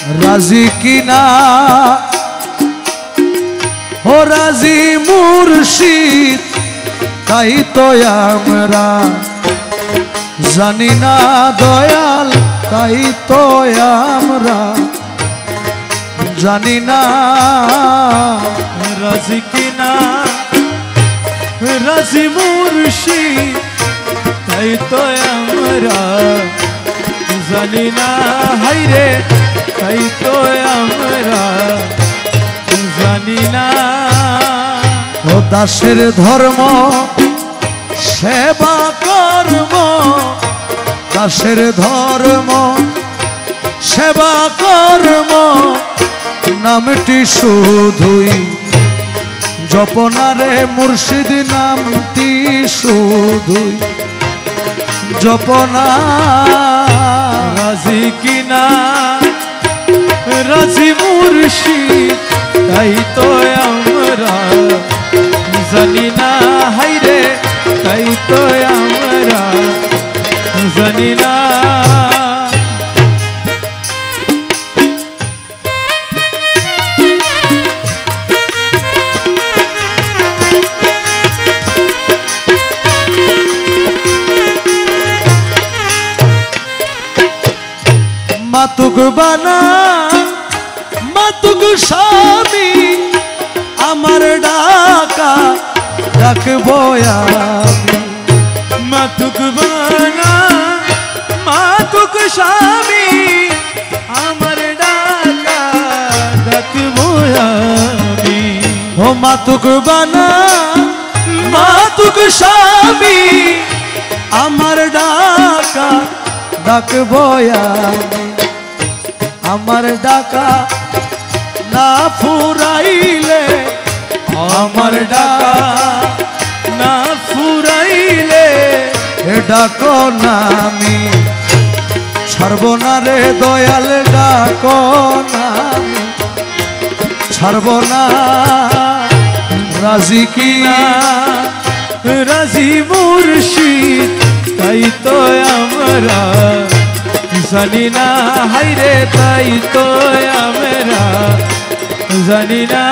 রাজি কিনা ও রাজি মুর্শিদ তাই তো আমরা জানি না দয়াল তাই তো আমরা জানি না রাজি কিনা রাজি মুর্শিদ তাই তো আমরা জানি না হাইরে তাই তো আমরা জানি না ও দাসের ধর্ম সেবা কর্ম দাসের ধর্ম সেবা কর্ম নামটি শুধুই জপনারে মুর্শিদ নামটি শুধুই জপনা রাজি কিনা রাজি মুর্শিদ তাই তো আমরা জানি না হাইরে তাই তো আমরা জানি না মাতুক বানা মাতুক স্বামী আমার ডাকা ডাকবো আমি মাতুক বানা মাতুক স্বামী আমার ডাকা ডাকবো আমি ও মাতুক বানা মাতুক স্বামী আমার ডাকা ডাকবো আমি আমার ডাকা না ফুরাইলে আমার ডাকা না ফুরাইলে ডাকো না আমি ছাড়বো না রে দয়াল ডাকো না আমি ছাড়বো না রাজি কিনা রাজি মুর্শিদ তাই তো আমরা জানি না হাইরে তাই তো আমরা জানি না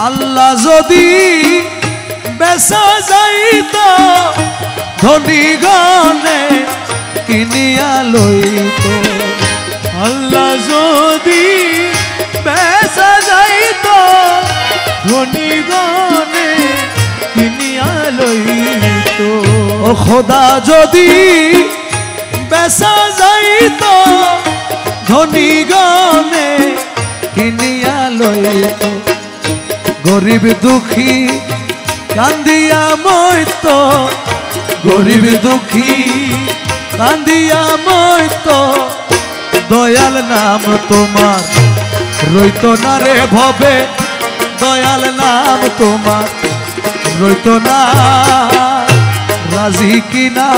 আল্লাহ যদি বেচা যাইত ধনী গনে কিনিয়া লইত আল্লাহ যদি বেচা যাইত ধনী গনে কিনিয়া লইত ও খোদা যদি বেচা যাইত ধনী গনে কিনিয়া লইত গরিব দুঃখী কান্দিয়া মইত গরিব দুঃখী কান্দিয়া মইত দয়াল নাম তোমার রইত না রে ভবে দয়াল নাম তোমার রইত না রাজি কিনা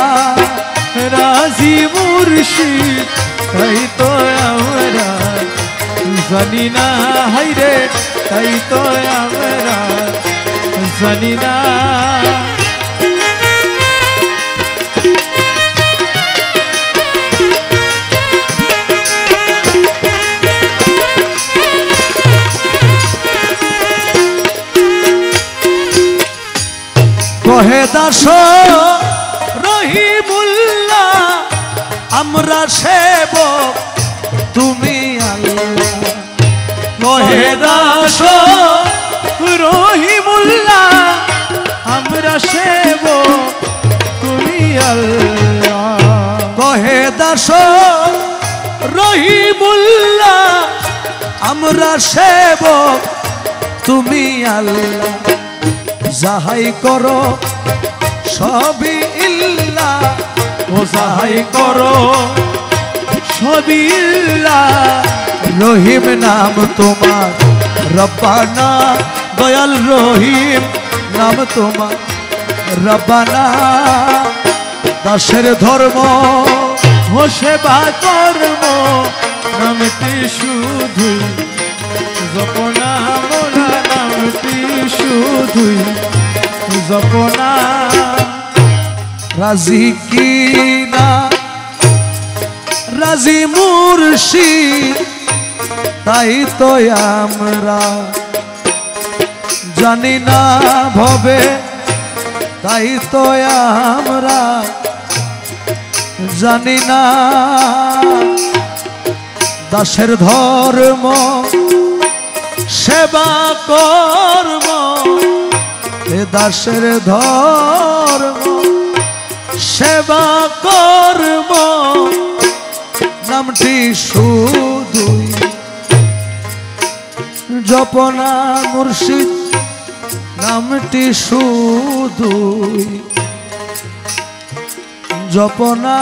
রাজি মুর্শিদ তাই তো আমরা জানি না হাইরে তাই তো আমরা জানি না কহে দাস রহিমুল্লাহ আমরা সেবক তুমি আল্লাহ কহে দাস রহিমুল্লাহ আমরা সেবক তুমি আল্লাহ কহে দাস রহিমুল্লাহ আমরা সেবক তুমি আল্লাহ যাহাই করো সবই ইল্লাহ ও যাহাই করো সবই ইল্লাহ রহিম নাম তোমার রব্বানা দয়াল রহিম নাম তোমার রব্বানা দাসের ধর্ম ও সেবা কর্ম নামটি শুধুই জপনা মোরা নামটি শুধুই জপনা রাজি কি না রাজি মুর্শিদ তাই তো আমরা জানি না ভবে তাই তো আমরা জানি না দাসের ধর্ম সেবা কর্ম এ দাসের ধর্ম সেবা কর্ম নামটি শুধুই জপনা মুর্শিদ নামটি শুধুই জপনা